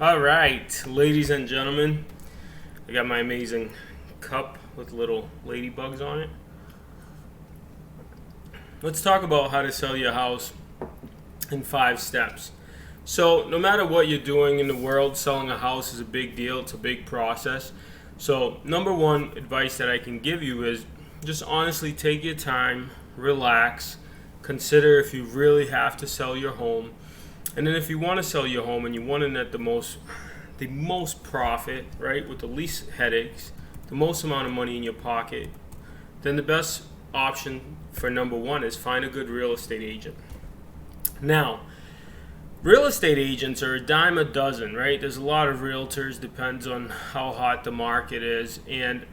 All right, ladies and gentlemen, I got my amazing cup with little ladybugs on it. Let's talk about how to sell your house in 5 steps. So, no matter what you're doing in the world, selling a house is a big deal. It's a big process. So, number one advice that I can give you is just honestly take your time, relax, consider if you really have to sell your home. And then if you want to sell your home and you want to net the most profit, right, with the least headaches, the most amount of money in your pocket, then the best option for number one is find a good real estate agent. Now, real estate agents are a dime a dozen, right? There's a lot of realtors, depends on how hot the market is, and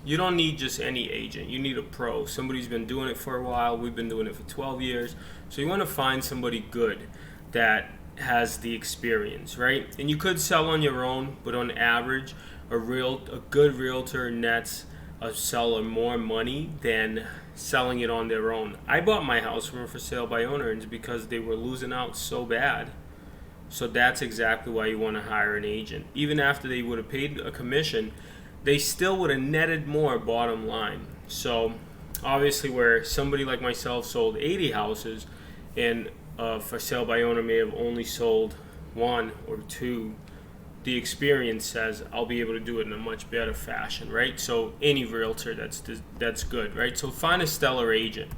you don't need just any agent. You need a pro, somebody who's been doing it for a while. We've been doing it for 12 years. So you want to find somebody good that has the experience, right? And you could sell on your own, but on average, a good realtor nets a seller more money than selling it on their own. I bought my house from a for sale by owners because they were losing out so bad. So that's exactly why you want to hire an agent. Even after they would have paid a commission, they still would have netted more bottom line. So obviously where somebody like myself sold 80 houses and for sale by owner may have only sold 1 or 2, the experience says I'll be able to do it in a much better fashion, right? So any realtor, that's good, right? So find a stellar agent.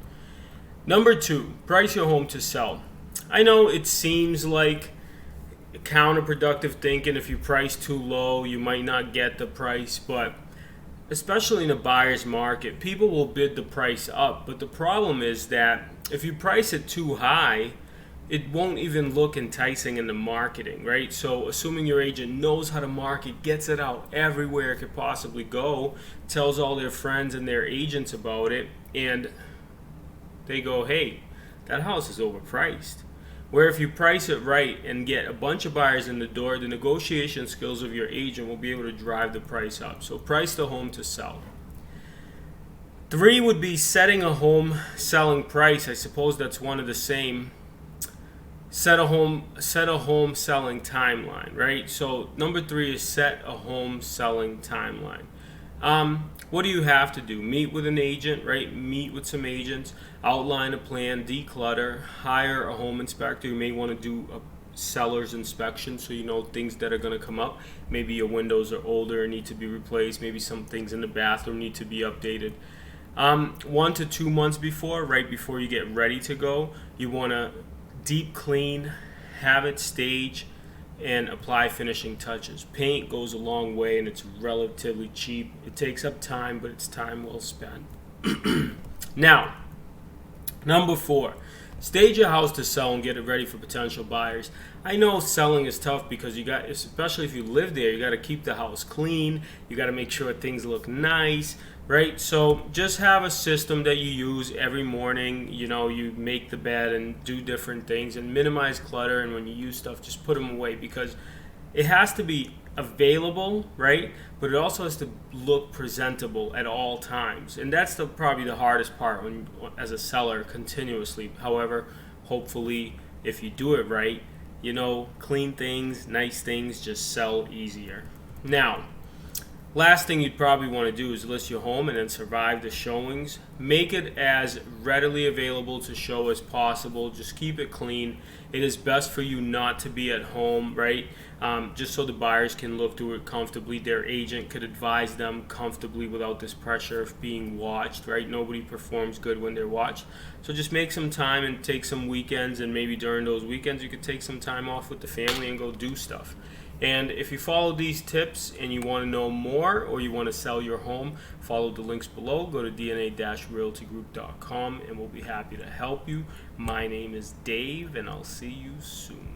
Number 2, price your home to sell. I know it seems like counterproductive thinking. If you price too low, you might not get the price, but especially in a buyer's market, people will bid the price up. But the problem is that if you price it too high, it won't even look enticing in the marketing, right? So assuming your agent knows how to market, gets it out everywhere it could possibly go, tells all their friends and their agents about it, and they go, hey, that house is overpriced. Where if you price it right and get a bunch of buyers in the door, the negotiation skills of your agent will be able to drive the price up. So price the home to sell. 3 would be setting a home selling price. I suppose that's one of the same. Set a home selling timeline, right? So number 3 is set a home selling timeline. What do you have to do? Meet with an agent, right? Meet with some agents, outline a plan, declutter, hire a home inspector. You may want to do a seller's inspection so you know things that are going to come up. Maybe your windows are older and need to be replaced. Maybe some things in the bathroom need to be updated. 1 to 2 months before, right before you get ready to go, you want to deep clean, have it stage, and apply finishing touches. Paint goes a long way and it's relatively cheap. It takes up time, but it's time well spent. Now, number 4, stage your house to sell and get it ready for potential buyers. I know selling is tough because you got, especially if you live there, you got to keep the house clean. You got to make sure things look nice, right? So just have a system that you use every morning. You know, you make the bed and do different things and minimize clutter. And when you use stuff, just put them away because it has to be available, right? But it also has to look presentable at all times. And that's probably the hardest part when, as a seller, continuously. However, hopefully, if you do it right, you know, clean things, nice things just sell easier. Now, last thing you'd probably want to do is list your home and then survive the showings. Make it as readily available to show as possible. Just keep it clean. It is best for you not to be at home, right? Just so the buyers can look through it comfortably. Their agent could advise them comfortably without this pressure of being watched, right? Nobody performs good when they're watched. So just make some time and take some weekends, and maybe during those weekends you could take some time off with the family and go do stuff. And if you follow these tips and you want to know more or you want to sell your home, follow the links below. Go to dna-realtygroup.com and we'll be happy to help you. My name is Dave and I'll see you soon.